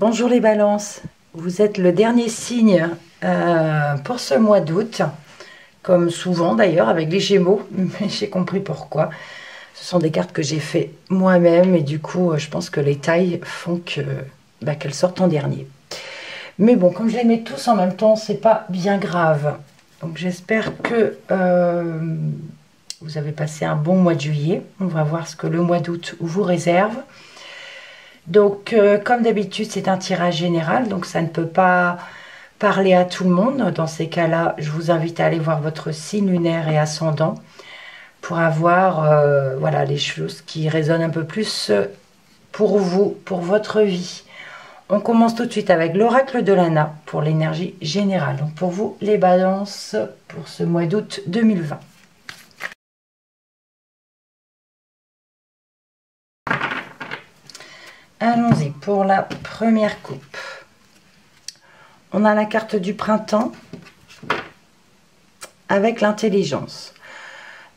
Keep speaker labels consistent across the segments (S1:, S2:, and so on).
S1: Bonjour les balances, vous êtes le dernier signe pour ce mois d'août, comme souvent d'ailleurs avec les Gémeaux, mais j'ai compris pourquoi. Ce sont des cartes que j'ai fait moi-même et du coup je pense que les tailles font que qu'elles sortent en dernier. Mais bon, comme je les mets tous en même temps, c'est pas bien grave. Donc j'espère que vous avez passé un bon mois de juillet. On va voir ce que le mois d'août vous réserve. Donc, comme d'habitude, c'est un tirage général, donc ça ne peut pas parler à tout le monde. Dans ces cas-là, je vous invite à aller voir votre signe lunaire et ascendant pour avoir voilà, les choses qui résonnent un peu plus pour vous, pour votre vie. On commence tout de suite avec l'oracle de l'Anna pour l'énergie générale. Donc pour vous, les balances pour ce mois d'août 2020. Allons-y pour la première coupe. On a la carte du printemps avec l'intelligence.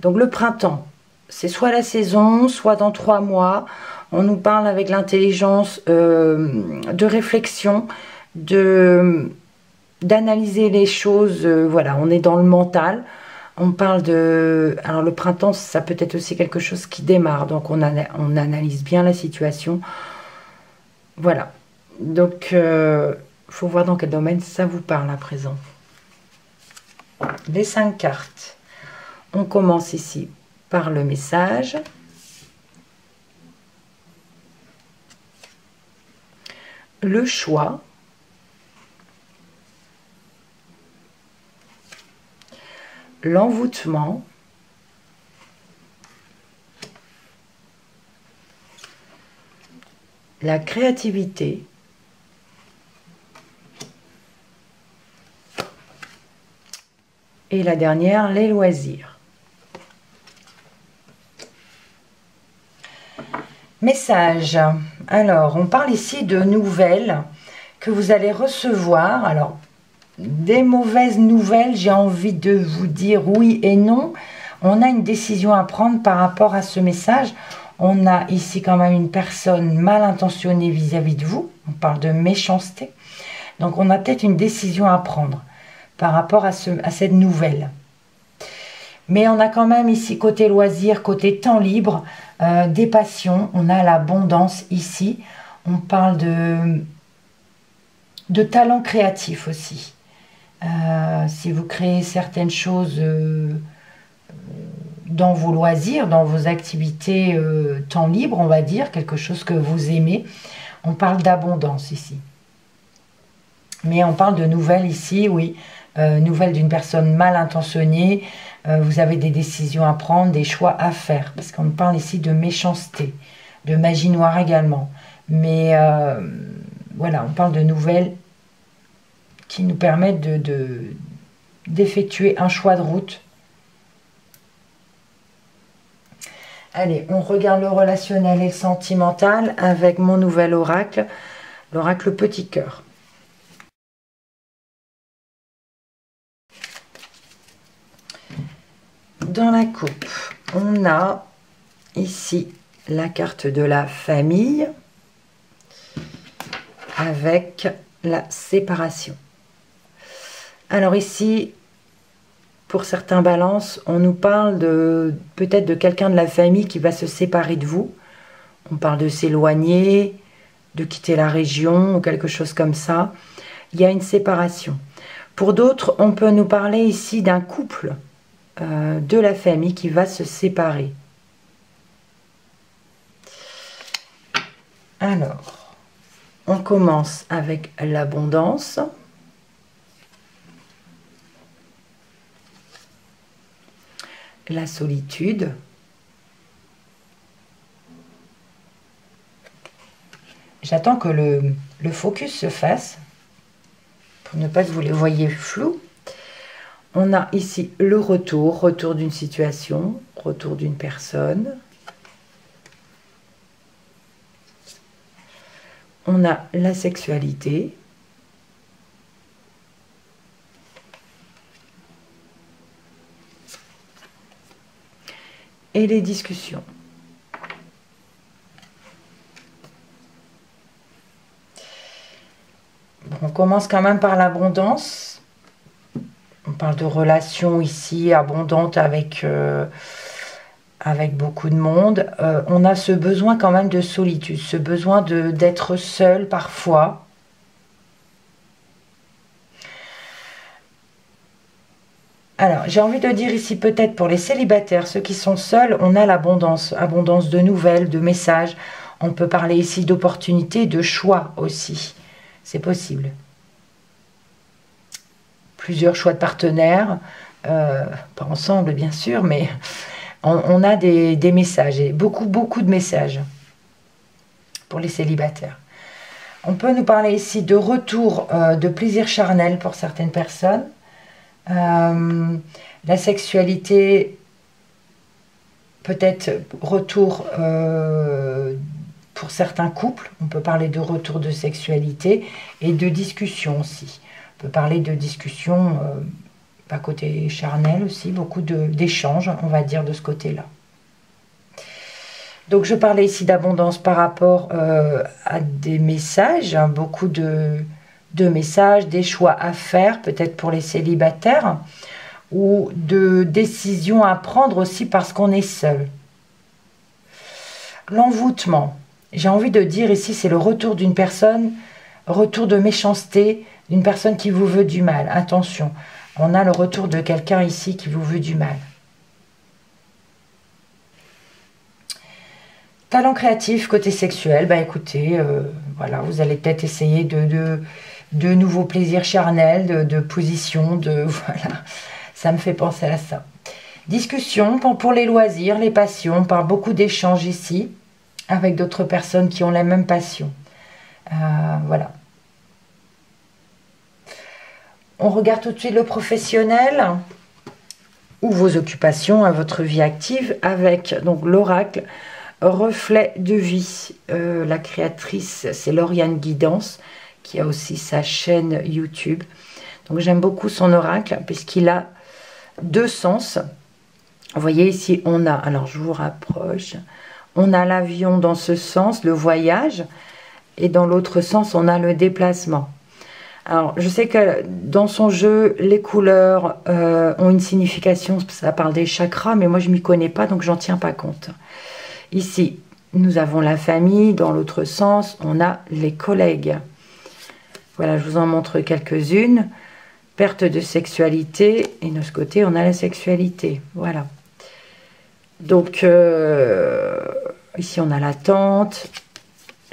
S1: Donc le printemps, c'est soit la saison, soit dans 3 mois. On nous parle avec l'intelligence de réflexion, d'analyser les choses. Voilà, on est dans le mental. On parle de... Alors le printemps, ça peut être aussi quelque chose qui démarre. Donc on analyse bien la situation. Voilà. Donc, faut voir dans quel domaine ça vous parle à présent. Les 5 cartes. On commence ici par le message. Le choix. L'envoûtement. La créativité. Et la dernière, les loisirs. Message. Alors, on parle ici de nouvelles que vous allez recevoir. Alors, des mauvaises nouvelles, j'ai envie de vous dire oui et non. On a une décision à prendre par rapport à ce message. On a ici quand même une personne mal intentionnée vis-à-vis de vous. On parle de méchanceté. Donc, on a peut-être une décision à prendre par rapport à cette nouvelle. Mais on a quand même ici côté loisirs, côté temps libre, des passions. On a l'abondance ici. On parle de talent créatif aussi. Si vous créez certaines choses dans vos loisirs, dans vos activités temps libre, on va dire, quelque chose que vous aimez, on parle d'abondance ici. Mais on parle de nouvelles ici, oui, nouvelles d'une personne mal intentionnée. Vous avez des décisions à prendre, des choix à faire, parce qu'on parle ici de méchanceté, de magie noire également. Mais voilà, on parle de nouvelles qui nous permettent d'effectuer un choix de route. Allez, on regarde le relationnel et le sentimental avec mon nouvel oracle, l'oracle Petit Cœur. Dans la coupe, on a ici la carte de la famille avec la séparation. Alors ici, pour certains balances, on nous parle peut-être de quelqu'un de la famille qui va se séparer de vous. On parle de s'éloigner, de quitter la région ou quelque chose comme ça. Il y a une séparation. Pour d'autres, on peut nous parler ici d'un couple de la famille qui va se séparer. Alors, on commence avec l'abondance. La solitude. J'attends que le focus se fasse pour ne pas que vous les voyez flous. On a ici le retour d'une situation, retour d'une personne. On a la sexualité. Et les discussions. On commence quand même par l'abondance. On parle de relations ici abondantes avec, avec beaucoup de monde. On a ce besoin quand même de solitude, ce besoin d'être seul parfois. Alors, j'ai envie de dire ici peut-être pour les célibataires, ceux qui sont seuls, on a l'abondance, abondance de nouvelles, de messages. On peut parler ici d'opportunités, de choix aussi. C'est possible. Plusieurs choix de partenaires, pas ensemble bien sûr, mais on a des messages, et beaucoup de messages pour les célibataires. On peut nous parler ici de retour de plaisir charnel pour certaines personnes. La sexualité, peut-être retour pour certains couples, on peut parler de retour de sexualité et de discussion aussi. On peut parler de discussion, pas côté charnel aussi, beaucoup d'échanges, on va dire, de ce côté-là. Donc je parlais ici d'abondance par rapport à des messages, hein, beaucoup de messages, des choix à faire, peut-être pour les célibataires, ou de décisions à prendre aussi parce qu'on est seul. L'envoûtement, j'ai envie de dire ici, c'est le retour d'une personne, retour de méchanceté, d'une personne qui vous veut du mal. Attention, on a le retour de quelqu'un ici qui vous veut du mal. Talent créatif, côté sexuel, bah écoutez, voilà, vous allez peut-être essayer de nouveaux plaisirs charnels, de positions, voilà, ça me fait penser à ça. Discussion pour les loisirs, les passions, on parle beaucoup d'échanges ici, avec d'autres personnes qui ont la même passion. Voilà. On regarde tout de suite le professionnel, ou vos occupations, à votre vie active, avec donc l'oracle, reflet de vie. La créatrice, c'est Lauriane Guidance, qui a aussi sa chaîne YouTube. Donc j'aime beaucoup son oracle, puisqu'il a deux sens. Vous voyez ici, on a, alors je vous rapproche, on a l'avion dans ce sens, le voyage, et dans l'autre sens, on a le déplacement. Alors, je sais que dans son jeu, les couleurs ont une signification, ça parle des chakras, mais moi je ne m'y connais pas, donc j'en tiens pas compte. Ici, nous avons la famille, dans l'autre sens, on a les collègues. Voilà, je vous en montre quelques-unes. Perte de sexualité, et de ce côté, on a la sexualité. Voilà. Donc, ici, on a l'attente,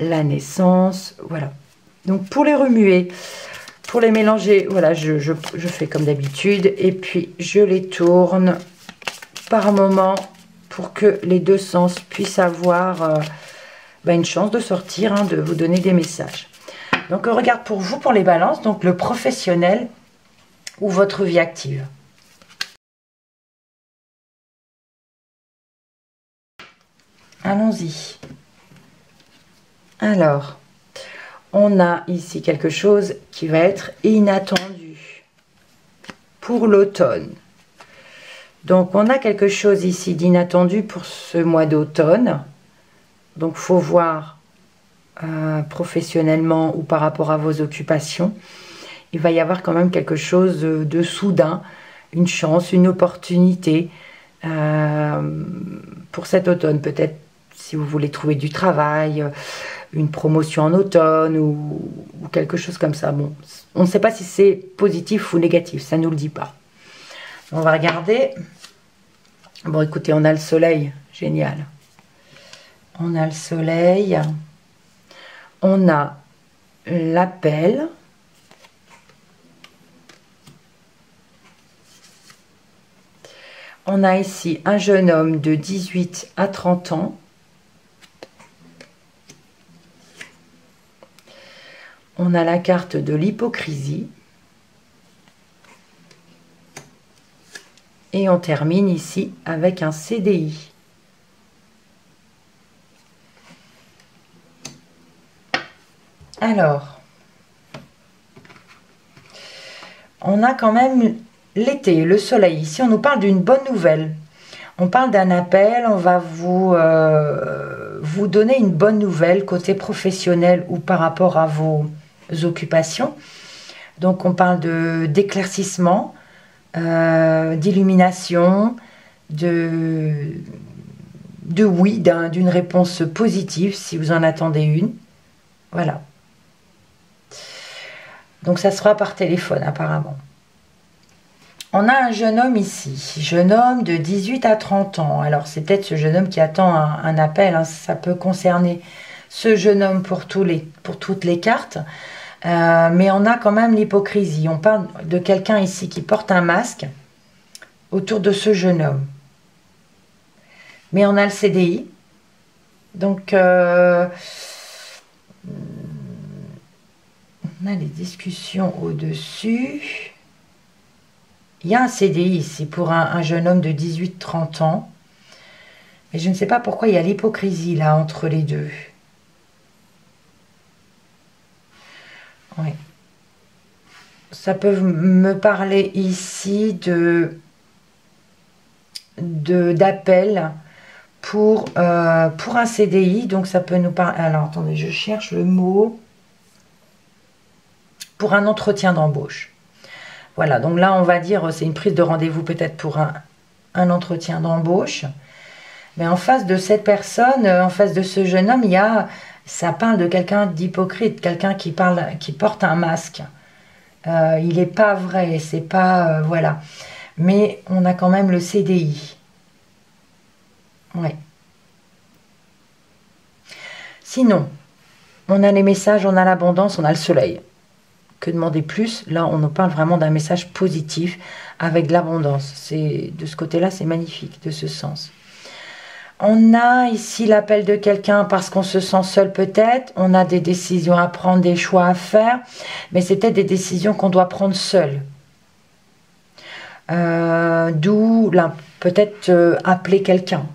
S1: la naissance, voilà. Donc, pour les remuer, pour les mélanger, voilà, je fais comme d'habitude, et puis je les tourne par moment pour que les deux sens puissent avoir une chance de sortir, hein, de vous donner des messages. Donc, on regarde pour vous, pour les balances, donc le professionnel ou votre vie active. Allons-y. Alors, on a ici quelque chose qui va être inattendu pour l'automne. Donc, on a quelque chose ici d'inattendu pour ce mois d'automne. Donc, il faut voir professionnellement ou par rapport à vos occupations. Il va y avoir quand même quelque chose de soudain, une chance, une opportunité pour cet automne. Peut-être si vous voulez trouver du travail, une promotion en automne ou quelque chose comme ça. Bon, on ne sait pas si c'est positif ou négatif, ça ne nous le dit pas. On va regarder. Bon, écoutez, on a le soleil, génial. On a le soleil. On a l'appel. On a ici un jeune homme de 18 à 30 ans. On a la carte de l'hypocrisie. Et on termine ici avec un CDI. Alors, on a quand même l'été, le soleil. Ici, on nous parle d'une bonne nouvelle. On parle d'un appel, on va vous donner une bonne nouvelle côté professionnel ou par rapport à vos occupations. Donc on parle d'éclaircissement, d'illumination, oui, d'une réponse positive si vous en attendez une. Voilà. Donc ça sera par téléphone apparemment. On a un jeune homme ici, jeune homme de 18 à 30 ans. Alors c'est peut-être ce jeune homme qui attend un appel, hein. Ça peut concerner ce jeune homme pour toutes les cartes. Mais on a quand même l'hypocrisie. On parle de quelqu'un ici qui porte un masque autour de ce jeune homme. Mais on a le CDI. Donc, on a les discussions au-dessus. Il y a un CDI ici pour un jeune homme de 18-30 ans. Mais je ne sais pas pourquoi il y a l'hypocrisie là entre les deux. Oui. Ça peut me parler ici d'appel pour un CDI. Donc ça peut nous parler... Alors attendez, je cherche le mot. Pour un entretien d'embauche. Voilà, donc là on va dire c'est une prise de rendez-vous peut-être pour un entretien d'embauche. Mais en face de cette personne, en face de ce jeune homme, ça parle de quelqu'un d'hypocrite, quelqu'un qui porte un masque. Il n'est pas vrai, c'est pas... voilà. Mais on a quand même le CDI. Ouais. Sinon, on a les messages, on a l'abondance, on a le soleil. Que demander plus? Là, on nous parle vraiment d'un message positif avec de l'abondance. De ce côté-là, c'est magnifique, de ce sens. On a ici l'appel de quelqu'un parce qu'on se sent seul peut-être. On a des décisions à prendre, des choix à faire. Mais c'est peut-être des décisions qu'on doit prendre seul. D'où peut-être appeler quelqu'un.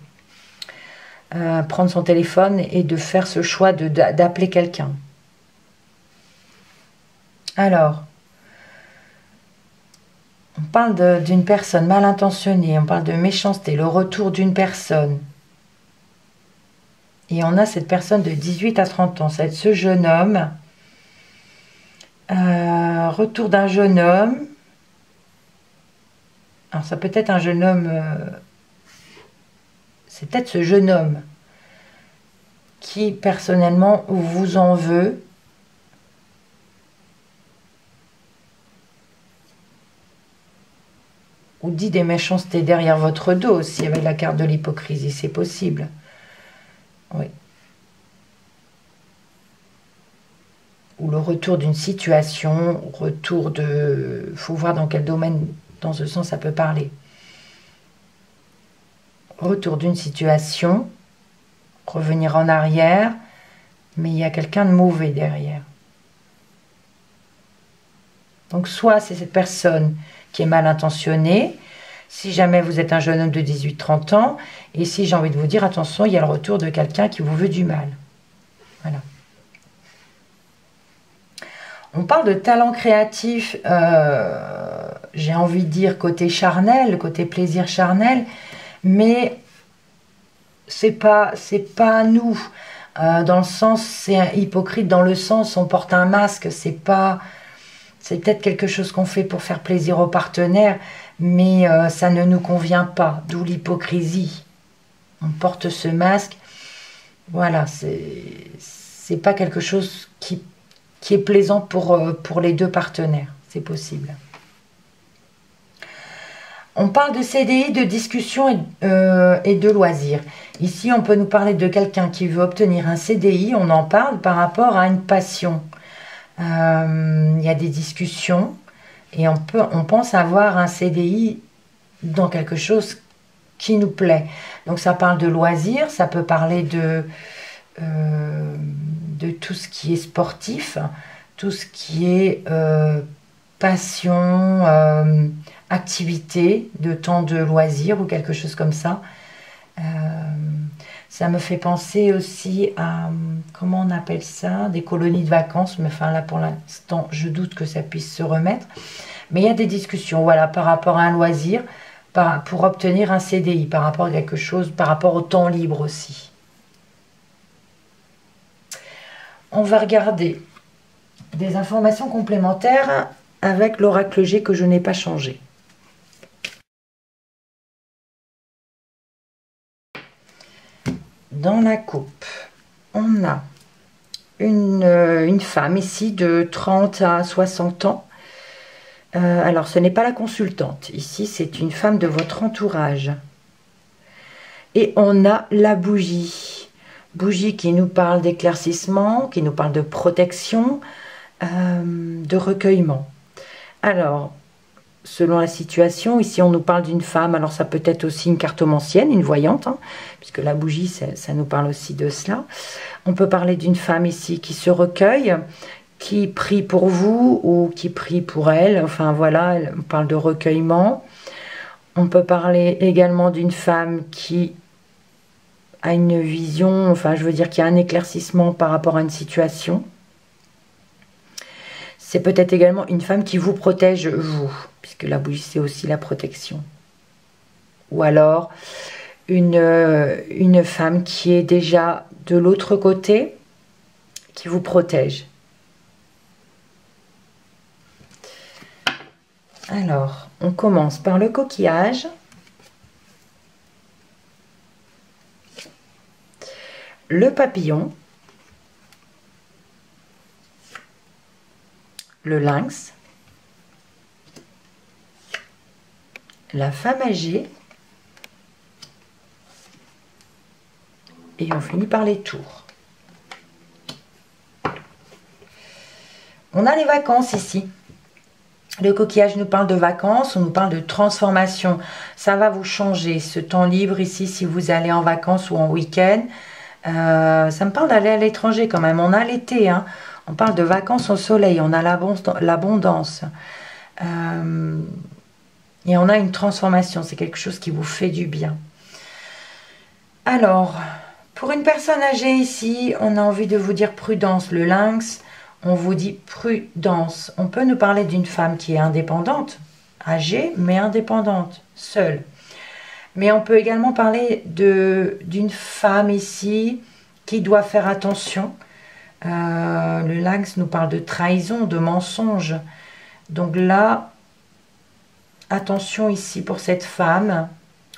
S1: Prendre son téléphone et de faire ce choix d'appeler quelqu'un. Alors, on parle d'une personne mal intentionnée, on parle de méchanceté, le retour d'une personne. Et on a cette personne de 18 à 30 ans, c'est ce jeune homme. Retour d'un jeune homme. Alors ça peut être un jeune homme... c'est peut-être ce jeune homme qui personnellement vous en veut. Ou dit des méchancetés derrière votre dos aussi, avec la carte de l'hypocrisie, c'est possible. Oui. Ou le retour d'une situation, retour de... Il faut voir dans quel domaine, dans ce sens, ça peut parler. Retour d'une situation, revenir en arrière, mais il y a quelqu'un de mauvais derrière. Donc soit c'est cette personne qui est mal intentionnée, si jamais vous êtes un jeune homme de 18-30 ans, et si j'ai envie de vous dire, attention, il y a le retour de quelqu'un qui vous veut du mal. Voilà. On parle de talent créatif, j'ai envie de dire côté charnel, côté plaisir charnel, mais c'est pas nous. Dans le sens, c'est hypocrite dans le sens, on porte un masque, c'est peut-être quelque chose qu'on fait pour faire plaisir aux partenaires, mais ça ne nous convient pas, d'où l'hypocrisie. On porte ce masque, voilà, c'est pas quelque chose qui est plaisant pour les deux partenaires, c'est possible. On parle de CDI, de discussion et de loisirs. Ici, on peut nous parler de quelqu'un qui veut obtenir un CDI, on en parle par rapport à une passion. Il y a des discussions et on pense avoir un CDI dans quelque chose qui nous plaît. Donc ça parle de loisirs, ça peut parler de tout ce qui est sportif, tout ce qui est passion, activité, de temps de loisirs ou quelque chose comme ça. Ça me fait penser aussi à, comment on appelle ça, des colonies de vacances, mais enfin là pour l'instant je doute que ça puisse se remettre. Mais il y a des discussions, voilà, par rapport à un loisir, pour obtenir un CDI, par rapport à quelque chose, par rapport au temps libre aussi. On va regarder des informations complémentaires avec l'oracle G que je n'ai pas changé. Dans la coupe, on a une femme ici de 30 à 60 ans. Alors, ce n'est pas la consultante. Ici, c'est une femme de votre entourage. Et on a la bougie. Bougie qui nous parle d'éclaircissement, qui nous parle de protection, de recueillement. Alors, selon la situation, ici on nous parle d'une femme, alors ça peut être aussi une cartomancienne, une voyante, hein, puisque la bougie, ça nous parle aussi de cela. On peut parler d'une femme ici qui se recueille, qui prie pour vous ou qui prie pour elle, enfin voilà, on parle de recueillement. On peut parler également d'une femme qui a une vision, enfin je veux dire qu'il y a un éclaircissement par rapport à une situation. C'est peut-être également une femme qui vous protège, vous, puisque la bougie, c'est aussi la protection. Ou alors, une femme qui est déjà de l'autre côté, qui vous protège. Alors, on commence par le coquillage. Le papillon. Le lynx, la femme âgée, et on finit par les tours. On a les vacances ici. Le coquillage nous parle de vacances, on nous parle de transformation. Ça va vous changer, ce temps libre ici, si vous allez en vacances ou en week-end. Ça me parle d'aller à l'étranger quand même. On a l'été, hein. On parle de vacances au soleil, on a l'abondance. Et on a une transformation, c'est quelque chose qui vous fait du bien. Alors, pour une personne âgée ici, on a envie de vous dire prudence. Le lynx, on vous dit prudence. On peut nous parler d'une femme qui est indépendante, âgée, mais indépendante, seule. Mais on peut également parler d'une femme ici qui doit faire attention. Le lynx nous parle de trahison, de mensonge. Donc là, attention ici pour cette femme,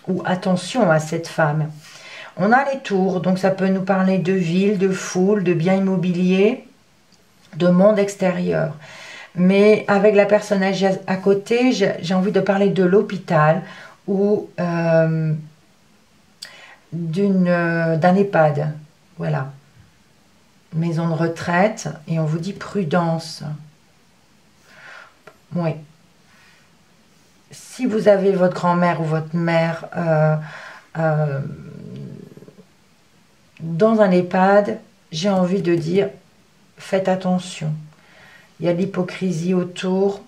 S1: ou attention à cette femme. On a les tours, donc ça peut nous parler de ville, de foule, de biens immobiliers, de monde extérieur. Mais avec la personne âgée à côté, j'ai envie de parler de l'hôpital ou d'un EHPAD. Voilà. Maison de retraite, et on vous dit prudence. Oui. Si vous avez votre grand-mère ou votre mère dans un EHPAD, j'ai envie de dire, faites attention. Il y a de l'hypocrisie autour,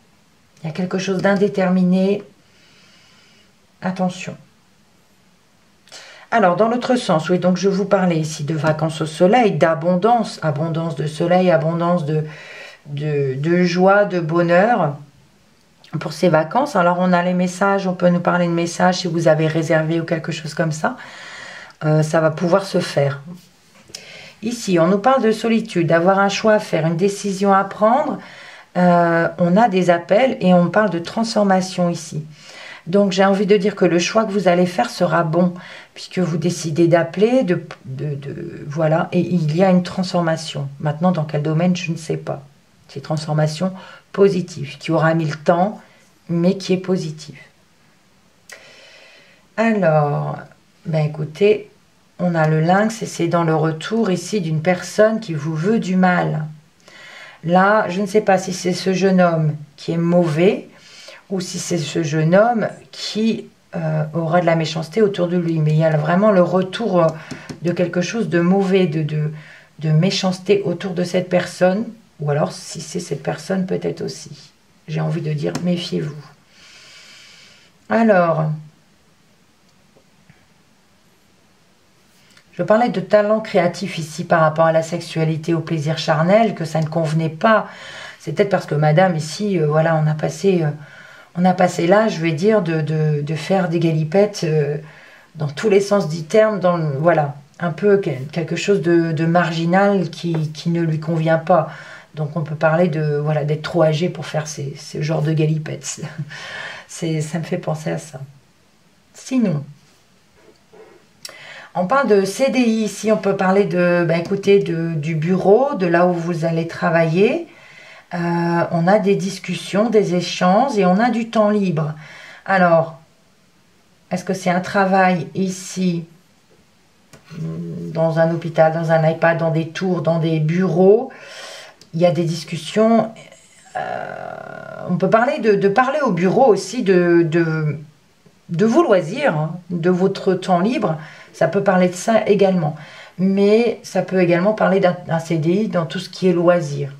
S1: il y a quelque chose d'indéterminé. Attention. Alors, dans l'autre sens, oui, donc je vous parlais ici de vacances au soleil, d'abondance, abondance de soleil, abondance de joie, de bonheur pour ces vacances. Alors, on a les messages, on peut nous parler de messages si vous avez réservé ou quelque chose comme ça. Ça va pouvoir se faire. Ici, on nous parle de solitude, d'avoir un choix à faire, une décision à prendre. On a des appels et on parle de transformation ici. Donc, j'ai envie de dire que le choix que vous allez faire sera bon, puisque vous décidez d'appeler, voilà, et il y a une transformation. Maintenant, dans quel domaine, je ne sais pas. C'est une transformation positive, qui aura mis le temps, mais qui est positive. Alors, ben écoutez, on a le lynx, et c'est dans le retour ici d'une personne qui vous veut du mal. Là, je ne sais pas si c'est ce jeune homme qui est mauvais, ou si c'est ce jeune homme qui aura de la méchanceté autour de lui. Mais il y a vraiment le retour de quelque chose de mauvais, de méchanceté autour de cette personne. Ou alors, si c'est cette personne, peut-être aussi. J'ai envie de dire, méfiez-vous. Alors, je parlais de talent créatif ici par rapport à la sexualité, au plaisir charnel, que ça ne convenait pas. C'est peut-être parce que madame, ici, voilà, on a passé l'âge, je vais dire, de faire des galipettes dans tous les sens du terme, voilà, un peu quelque chose de marginal qui ne lui convient pas. Donc on peut parler de voilà d'être trop âgé pour faire ce genre de galipettes. Ça me fait penser à ça. Sinon, on parle de CDI ici, on peut parler de, écoutez, du bureau, de là où vous allez travailler. On a des discussions, des échanges et on a du temps libre. Alors, est-ce que c'est un travail ici, dans un hôpital, dans un iPad, dans des tours, dans des bureaux? Il y a des discussions. On peut parler de parler au bureau aussi de vos loisirs, hein, de votre temps libre. Ça peut parler de ça également. Mais ça peut également parler d'un CDI dans tout ce qui est loisirs.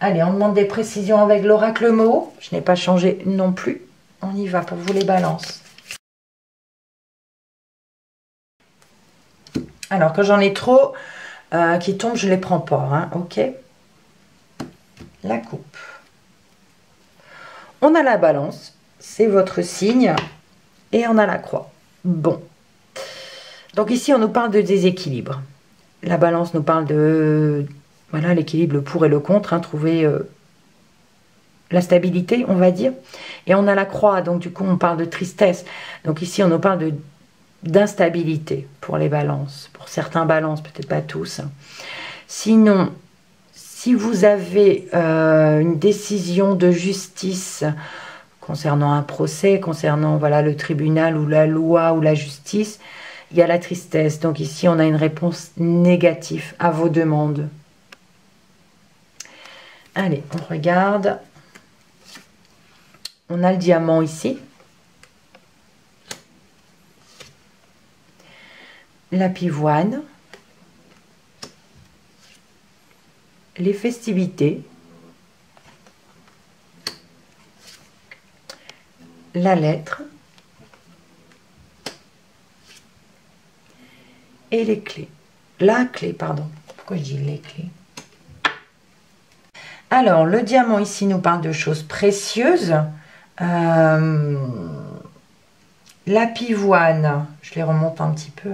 S1: Allez, on demande des précisions avec l'oracle mot. Je n'ai pas changé non plus. On y va pour vous les balances. Alors, quand j'en ai trop qui tombent, je ne les prends pas. Hein, ok. La coupe. On a la balance. C'est votre signe. Et on a la croix. Bon. Donc ici, on nous parle de déséquilibre. La balance nous parle de... Voilà, l'équilibre, le pour et le contre. Hein, trouver la stabilité, on va dire. Et on a la croix. Donc du coup, on parle de tristesse. Donc ici, on nous parle d'instabilité pour les balances. Pour certains balances, peut-être pas tous. Sinon, si vous avez une décision de justice concernant un procès, concernant voilà, le tribunal ou la loi ou la justice, il y a la tristesse. Donc ici, on a une réponse négative à vos demandes. Allez, on regarde. On a le diamant ici. La pivoine. Les festivités. La lettre et les clés. La clé, pardon. Pourquoi je dis les clés? Alors, le diamant ici nous parle de choses précieuses. La pivoine, je les remonte un petit peu.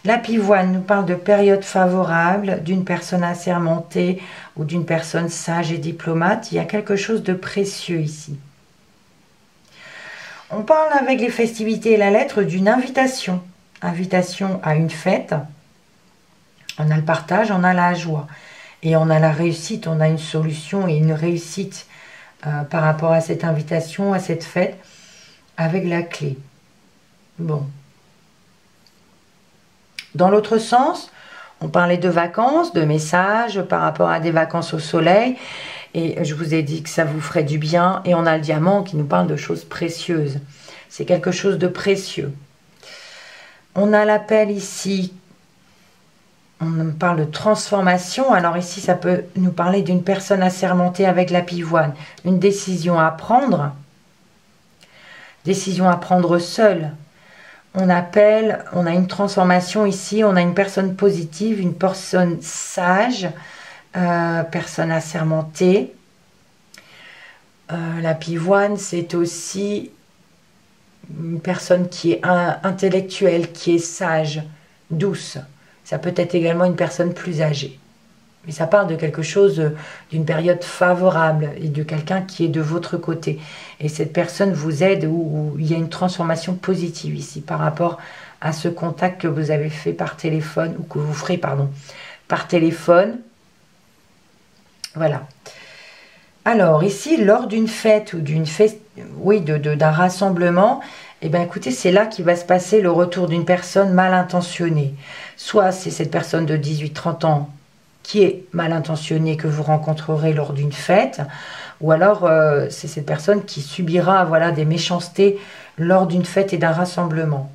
S1: La pivoine nous parle de période favorable, d'une personne assermentée ou d'une personne sage et diplomate. Il y a quelque chose de précieux ici. On parle avec les festivités et la lettre d'une invitation. Invitation à une fête. On a le partage, on a la joie. Et on a la réussite, on a une solution et une réussite par rapport à cette invitation, à cette fête, avec la clé. Bon. Dans l'autre sens, on parlait de vacances, de messages par rapport à des vacances au soleil. Et je vous ai dit que ça vous ferait du bien. Et on a le diamant qui nous parle de choses précieuses. C'est quelque chose de précieux. On a l'appel ici. On parle de transformation. Alors ici, ça peut nous parler d'une personne assermentée avec la pivoine. Une décision à prendre. Décision à prendre seule. On appelle, on a une transformation ici. On a une personne positive, une personne sage. Personne assermentée. La pivoine, c'est aussi une personne qui est intellectuelle, qui est sage, douce. Ça peut être également une personne plus âgée. Mais ça parle de quelque chose, d'une période favorable et de quelqu'un qui est de votre côté. Et cette personne vous aide ou il y a une transformation positive ici par rapport à ce contact que vous avez fait par téléphone ou que vous ferez, pardon, par téléphone. Voilà. Alors ici, lors d'une fête ou d'une fête, oui, d'un rassemblement, eh bien écoutez, c'est là qu'il va se passer le retour d'une personne mal intentionnée. Soit c'est cette personne de 18-30 ans qui est mal intentionnée que vous rencontrerez lors d'une fête, ou alors c'est cette personne qui subira voilà, des méchancetés lors d'une fête et d'un rassemblement.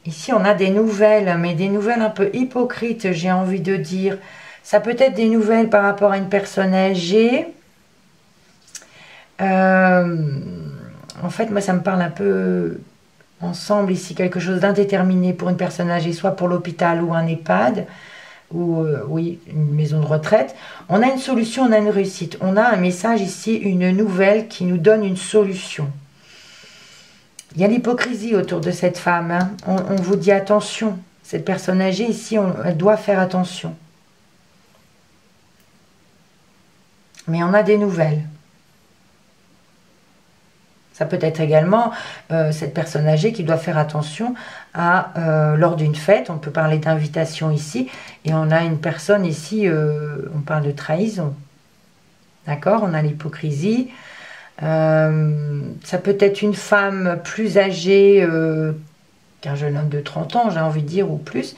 S1: Ici, on a des nouvelles, mais des nouvelles un peu hypocrites, j'ai envie de dire. Ça peut être des nouvelles par rapport à une personne âgée. En fait, moi, ça me parle un peu ensemble ici, quelque chose d'indéterminé pour une personne âgée, soit pour l'hôpital ou un EHPAD, ou oui, une maison de retraite. On a une solution, on a une réussite. On a un message ici, une nouvelle qui nous donne une solution. Il y a l'hypocrisie autour de cette femme. Hein. On vous dit attention. Cette personne âgée ici, elle doit faire attention. Mais on a des nouvelles. Ça peut être également cette personne âgée qui doit faire attention à lors d'une fête. On peut parler d'invitation ici. Et on a une personne ici, on parle de trahison. D'accord? On a l'hypocrisie. Ça peut être une femme plus âgée qu'un jeune homme de 30 ans, j'ai envie de dire, ou plus.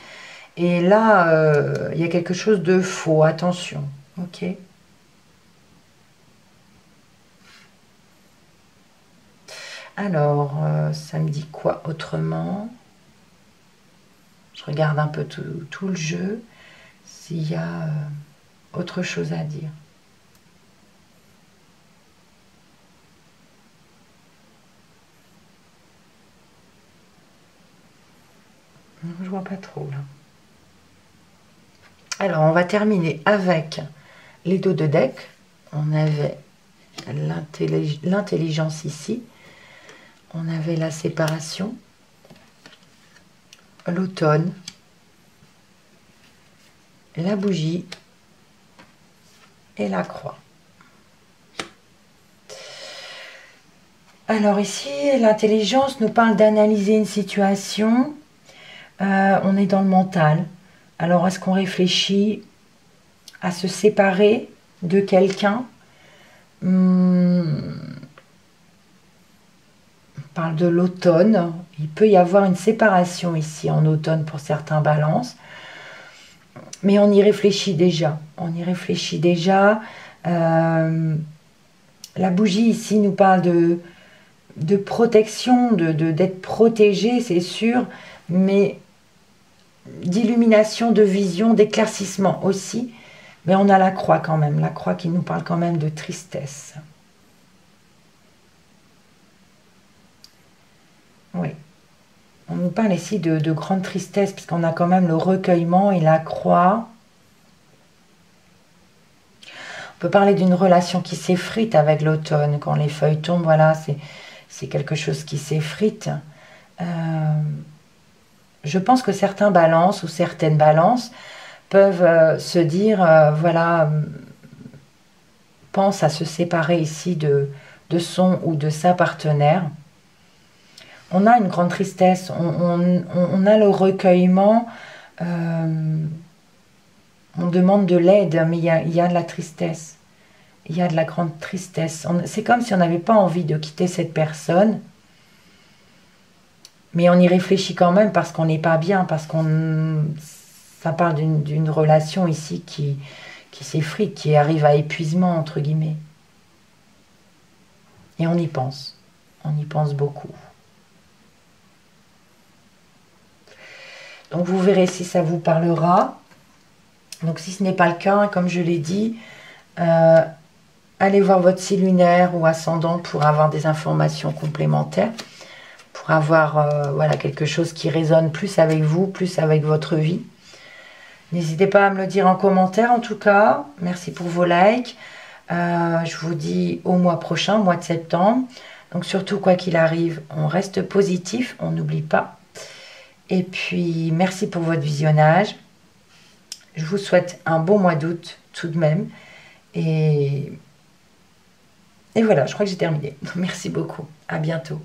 S1: Et là, il y a quelque chose de faux. Attention. Ok? Alors, ça me dit quoi autrement? Je regarde un peu tout le jeu, s'il y a autre chose à dire. Je vois pas trop là. Alors, on va terminer avec les dos de deck. On avait l'intelligence ici. On avait la séparation, l'automne, la bougie et la croix. Alors ici, l'intelligence nous parle d'analyser une situation. On est dans le mental. Alors, est-ce qu'on réfléchit à se séparer de quelqu'un? On parle de l'automne. Il peut y avoir une séparation ici en automne pour certains balances. Mais on y réfléchit déjà. On y réfléchit déjà. La bougie ici nous parle de protection, d'être protégé, c'est sûr. Mais d'illumination, de vision, d'éclaircissement aussi. Mais on a la croix quand même. La croix qui nous parle quand même de tristesse. Oui. On nous parle ici de grande tristesse, puisqu'on a quand même le recueillement et la croix. On peut parler d'une relation qui s'effrite avec l'automne. Quand les feuilles tombent, voilà, c'est quelque chose qui s'effrite. Je pense que certains balances ou certaines balances peuvent se dire, voilà, pense à se séparer ici de son ou de sa partenaire. On a une grande tristesse, on a le recueillement, on demande de l'aide, mais il y a de la tristesse. Il y a de la grande tristesse. C'est comme si on n'avait pas envie de quitter cette personne, mais on y réfléchit quand même parce qu'on n'est pas bien, parce ça parle d'une relation ici qui s'effrite, qui arrive à épuisement, entre guillemets. Et on y pense beaucoup. Donc vous verrez si ça vous parlera. Donc si ce n'est pas le cas, comme je l'ai dit, allez voir votre signe lunaire ou ascendant pour avoir des informations complémentaires, pour avoir voilà, quelque chose qui résonne plus avec vous, plus avec votre vie. N'hésitez pas à me le dire en commentaire en tout cas. Merci pour vos likes. Je vous dis au mois prochain, mois de septembre. Donc surtout, quoi qu'il arrive, on reste positif, on n'oublie pas. Et puis, merci pour votre visionnage. Je vous souhaite un bon mois d'août tout de même. Et voilà, je crois que j'ai terminé. Merci beaucoup. À bientôt.